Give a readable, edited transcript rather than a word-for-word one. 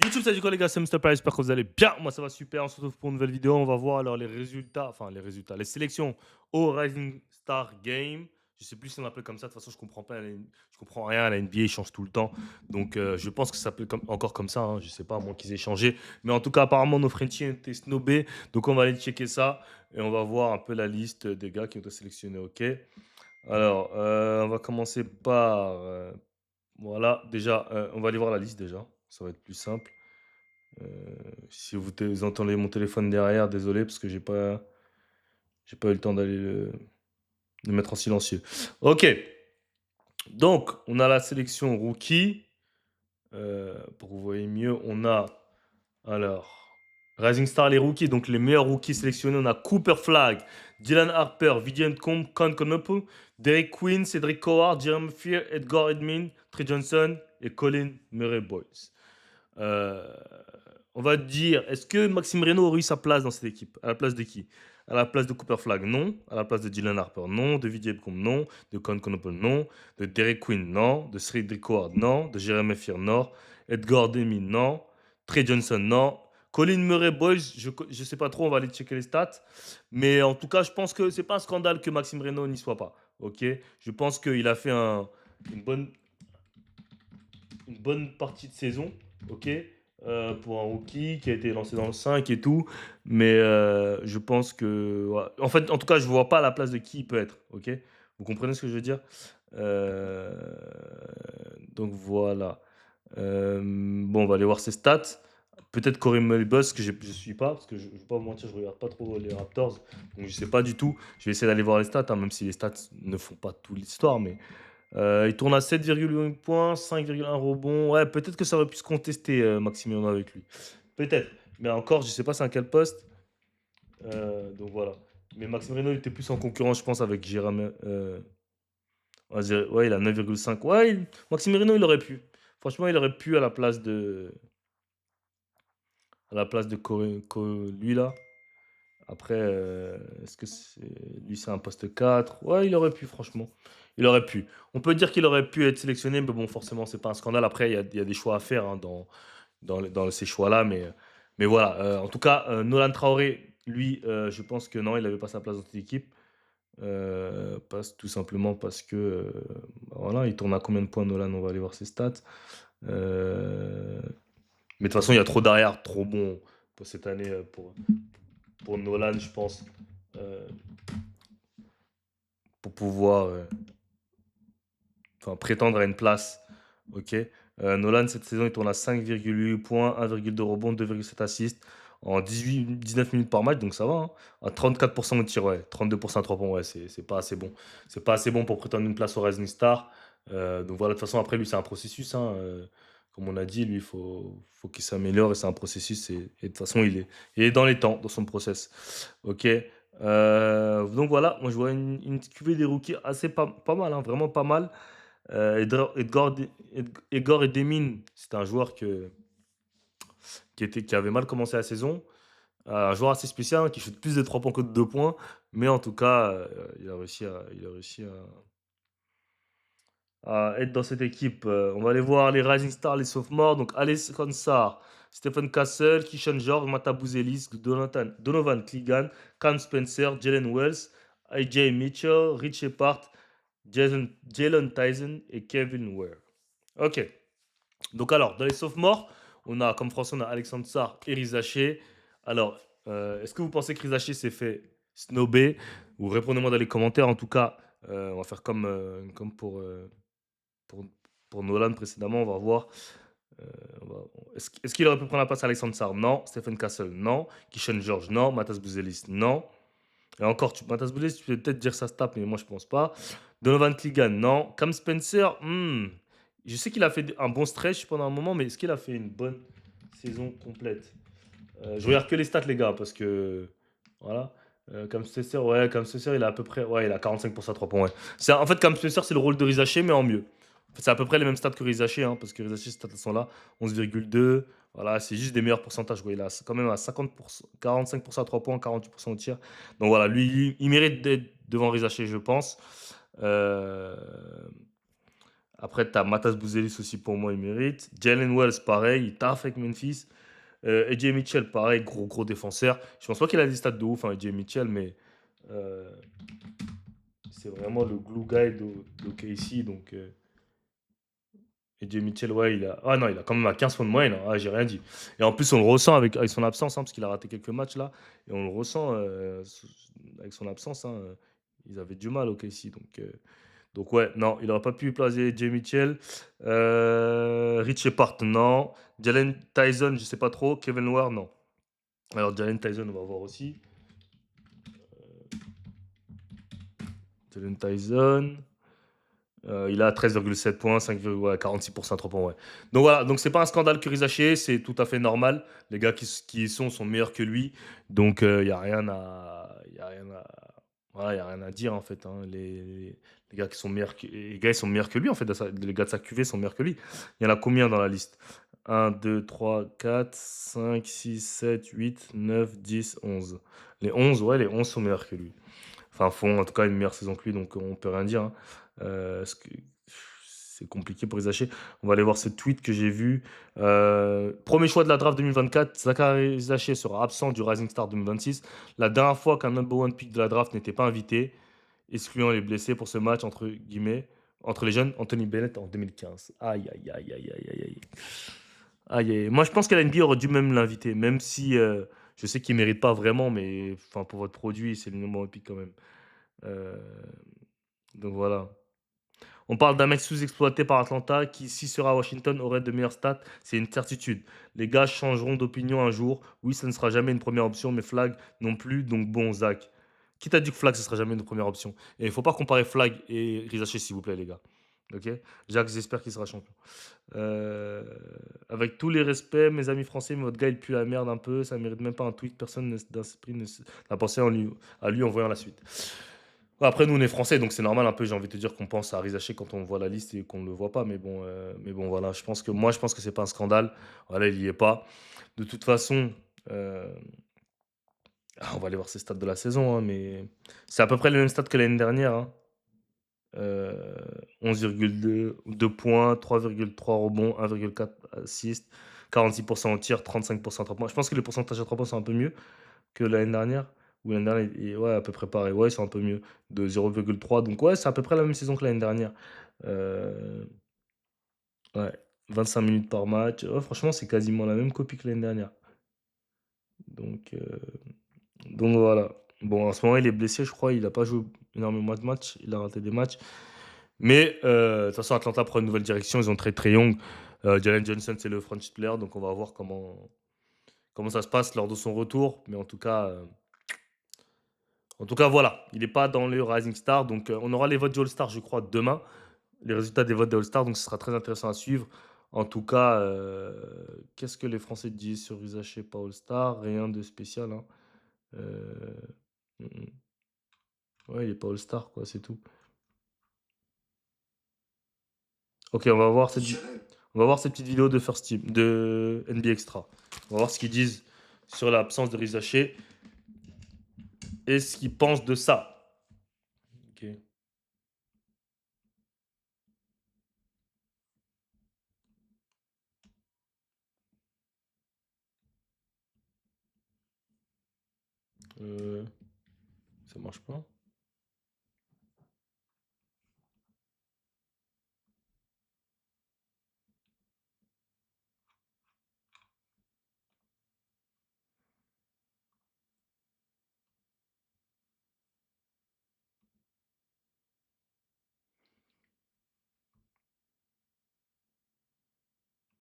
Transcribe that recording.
YouTube, salut quoi les gars, c'est Mr. Price, j'espère que vous allez bien. Moi ça va super, on se retrouve pour une nouvelle vidéo. On va voir alors les sélections au Rising Star Game. Je sais plus si on l'appelle comme ça, de toute façon je comprends pas, je comprends rien à la NBA, ils changent tout le temps. Donc je pense que ça s'appelle encore comme ça, hein. Je sais pas, à moins qu'ils aient changé. Mais en tout cas, apparemment nos Frenchies ont été snobés. Donc on va aller checker ça et on va voir un peu la liste des gars qui ont été sélectionnés, ok. Alors, on va commencer par... voilà, déjà, on va aller voir la liste déjà, ça va être plus simple. Si vous entendez mon téléphone derrière, désolé parce que j'ai pas eu le temps d'aller le mettre en silencieux. Ok, donc on a la sélection rookie. Pour que vous voyez mieux, on a alors Rising Star les rookies, donc les meilleurs rookies sélectionnés. On a Cooper Flag, Dylan Harper, Vivian Combe, Con Conopo, Derek Quinn, Cedric Howard, Jeremy Fear, Edgar Edmin, Trey Johnson et Colin Murray Boyce. Euh, on va dire, est-ce que Maxime Reynaud aurait eu sa place dans cette équipe? À la place de qui? À la place de Cooper Flag, non. À la place de Dylan Harper, non. De Vijay Combe, non. De Con Conopole, non. De Derek Quinn, non. De Cedric Howard, non. De Jeremy Fear, non. Edgar Demi, non. Trey Johnson, non. Colin Murray Boys, je sais pas trop, on va aller checker les stats. Mais en tout cas, je pense que c'est pas un scandale que Maxime Reynaud n'y soit pas. Ok. Je pense qu'il a fait une bonne, une bonne partie de saison, ok, pour un rookie qui a été lancé dans le 5 et tout. Mais je pense que. Ouais. En fait, en tout cas, je vois pas la place de qui il peut être, ok. Vous comprenez ce que je veux dire? Euh, donc voilà. Bon, on va aller voir ses stats. Peut-être Corey Mulbus, que je ne suis pas, parce que je ne vais pas vous mentir, je regarde pas trop les Raptors, donc je sais pas du tout. Je vais essayer d'aller voir les stats, hein, même si les stats ne font pas toute l'histoire, mais il tourne à 7,8 points, 5,1 rebonds. Ouais, peut-être que ça aurait pu se contester, Maximilian avec lui. Peut-être. Mais encore, je sais pas c'est à quel poste. Donc voilà. Mais Maxime Reynaud était plus en concurrence, je pense, avec Jérôme. Ouais, il a 9,5. Ouais, Maxime Reynaud, il aurait pu. Franchement, il aurait pu lui là. Après, est-ce que lui, c'est un poste 4? Ouais, il aurait pu, franchement. Il aurait pu. On peut dire qu'il aurait pu être sélectionné, mais bon, forcément, c'est pas un scandale. Après, il y a des choix à faire, hein, dans ces choix-là. Mais voilà. En tout cas, Nolan Traoré, lui, je pense que non, il n'avait pas sa place dans cette équipe. Tout simplement parce que, voilà, il tourne à combien de points, Nolan? On va aller voir ses stats. Euh, mais de toute façon, il y a trop d'arrière, trop bon pour cette année, pour Nolan, je pense, euh, pour pouvoir prétendre à une place. Ok. Nolan, cette saison, il tourne à 5,8 points, 1,2 rebonds, 2,7 assists en 19 minutes par match, donc ça va, hein. À 34% au tir, ouais. 32% à 3 points, ouais, c'est pas assez bon. C'est pas assez bon pour prétendre une place au Rising Star. Donc voilà, de toute façon, après, lui, c'est un processus, hein. Comme on a dit, lui, faut qu'il s'améliore et c'est un processus. Et de toute façon, il est dans les temps, dans son process. Ok. Donc voilà, moi je vois une cuvée des rookies assez pas mal, hein, vraiment pas mal. Edgar Edemin, c'est un joueur qui avait mal commencé la saison. Un joueur assez spécial, hein, qui shoot plus de 3 points que de 2 points. Mais en tout cas, il a réussi à être dans cette équipe. On va aller voir les Rising Stars, les Sophomores. Donc, Alex Konsar, Stephen Castle, Kishan George, Mata Bouzelis, Donovan Clegan, Cam Spencer, Jalen Wells, AJ Mitchell, Rich Shepard, Jalen Tyson et Kevin Ware. Ok. Donc alors, dans les sophomores, on a comme français, on a Alexandre Sarr et Rizaché. Alors, est-ce que vous pensez que Rizaché s'est fait snobber? Ou répondez-moi dans les commentaires. En tout cas, on va faire comme pour, pour Nolan précédemment. On va voir. Euh, est-ce qu'il aurait pu prendre la place à Alexandre Sarr? Non. Stephen Castle? Non. Kishan George? Non. Matas Bouzelis? Non. Et encore, Matas Bouzelis, tu peux peut-être dire ça se tape, mais moi je pense pas. Donovan Clegan? Non. Cam Spencer? Je sais qu'il a fait un bon stretch pendant un moment, mais est-ce qu'il a fait une bonne saison complète? Je regarde que les stats, les gars, parce que. Voilà. Cam Spencer, ouais, Cam Spencer, il a à peu près. Ouais, il a 45% à 3 points, ouais. En fait, Cam Spencer, c'est le rôle de Rizaché, mais en mieux. En fait, c'est à peu près les mêmes stats que Rizaché, hein, parce que Rizaché, ces stats sont là. 11,2. Voilà, c'est juste des meilleurs pourcentages, quoi. Il a quand même à 50%, 45% à 3 points, 48% au tir. Donc voilà, lui, il mérite d'être devant Rizaché, je pense. Euh, Après, tu as Matas Bouzelis aussi, pour moi, il mérite. Jalen Wells, pareil, il taffe avec Memphis. AJ Mitchell, pareil, gros défenseur. Je pense pas qu'il a des stats de ouf, hein, AJ Mitchell, mais euh, c'est vraiment le glue guy de KC. Donc, AJ Mitchell, ouais, il a. Ah non, il a quand même à 15 points de moyenne, hein. Ah, j'ai rien dit. Et en plus, on le ressent avec son absence, hein, parce qu'il a raté quelques matchs là. Et on le ressent avec son absence, hein. Ils avaient du mal au KC. Donc ouais, non, il n'aurait pas pu placer Jay Mitchell. Rich Shepard, non. Jalen Tyson, je sais pas trop. Kevin Ware, non. Alors Jalen Tyson, on va voir aussi. Jalen Tyson. Il a 13,7 points, 5,46% à 3 points. Ouais. Donc voilà, donc c'est pas un scandale que Rizaché, c'est tout à fait normal. Les gars qui y sont meilleurs que lui. Donc il n'y a rien à. Y a rien à voilà, y a rien à dire en fait, hein. Les gars qui sont meilleurs les gars ils sont meilleurs que lui en fait. Les gars de sa QV sont meilleurs que lui. Il y en a combien dans la liste? 1, 2, 3, 4, 5, 6, 7, 8, 9, 10, 11. Les 11, ouais, les 11 sont meilleurs que lui. Enfin, font en tout cas une meilleure saison que lui, donc on peut rien dire, hein. C'est compliqué pour Isaché. On va aller voir ce tweet que j'ai vu. Premier choix de la draft 2024, Zachary Isaché sera absent du Rising Star 2026. La dernière fois qu'un number one pick de la draft n'était pas invité, excluant les blessés pour ce match, entre guillemets, entre les jeunes, Anthony Bennett en 2015. Aïe, aïe, aïe, aïe, aïe, aïe, aïe. Aïe, aïe. Moi, je pense qu'elle NBA aurait dû même l'inviter, même si je sais qu'il ne mérite pas vraiment, mais enfin, pour votre produit, c'est le number one pick quand même. Euh, donc voilà. On parle d'un mec sous-exploité par Atlanta qui, s'il sera à Washington, aurait de meilleures stats. C'est une certitude. Les gars changeront d'opinion un jour. Oui, ça ne sera jamais une première option, mais Flag non plus. Donc bon, Zach. Qui t'a dit que Flag, ce sera jamais une première option? Et il ne faut pas comparer Flag et Rizaché, s'il vous plaît, les gars. Ok? Jacques, j'espère qu'il sera champion. Euh, Avec tous les respects, mes amis français, mais votre gars, il pue la merde un peu. Ça mérite même pas un tweet. Personne d'esprit n'a pensé à lui en voyant la suite. Ouais, après, nous, on est français, donc c'est normal un peu, j'ai envie de te dire qu'on pense à Rizaché quand on voit la liste et qu'on ne le voit pas. Mais bon, voilà, je pense que c'est pas un scandale. Voilà, il y est pas. De toute façon, euh, on va aller voir ses stats de la saison, hein, mais c'est à peu près les mêmes stats que l'année dernière, hein. 11,2 2 points, 3,3 rebonds, 1,4 assists, 46% au tir, 35% à 3 points. Je pense que les pourcentages à 3 points sont un peu mieux que l'année dernière. Ou l'année dernière, ouais, à peu près pareil. Ouais, ils sont un peu mieux. De 0,3. Donc, ouais, c'est à peu près la même saison que l'année dernière. Euh, ouais, 25 minutes par match. Ouais, franchement, c'est quasiment la même copie que l'année dernière. Donc, euh, donc voilà. Bon, en ce moment, il est blessé, je crois. Il n'a pas joué énormément de matchs. Il a raté des matchs. Mais de toute façon, Atlanta prend une nouvelle direction. Ils ont très young. Jalen Johnson, c'est le French player. Donc, on va voir comment ça se passe lors de son retour. Mais en tout cas, voilà. Il n'est pas dans le Rising Star. Donc, on aura les votes du All-Star, je crois, demain. Les résultats des votes des All-Star. Donc, ce sera très intéressant à suivre. En tout cas, qu'est-ce que les Français disent sur Isaché, pas All-Star? Rien de spécial, hein. Euh, mm, mm. Ouais, il n'est pas All-Star, quoi, c'est tout. Ok, on va voir cette petite vidéo de First Team, de NBA Extra. On va voir ce qu'ils disent sur l'absence de Rizaché et ce qu'ils pensent de ça. Ok. Euh, Ça marche pas.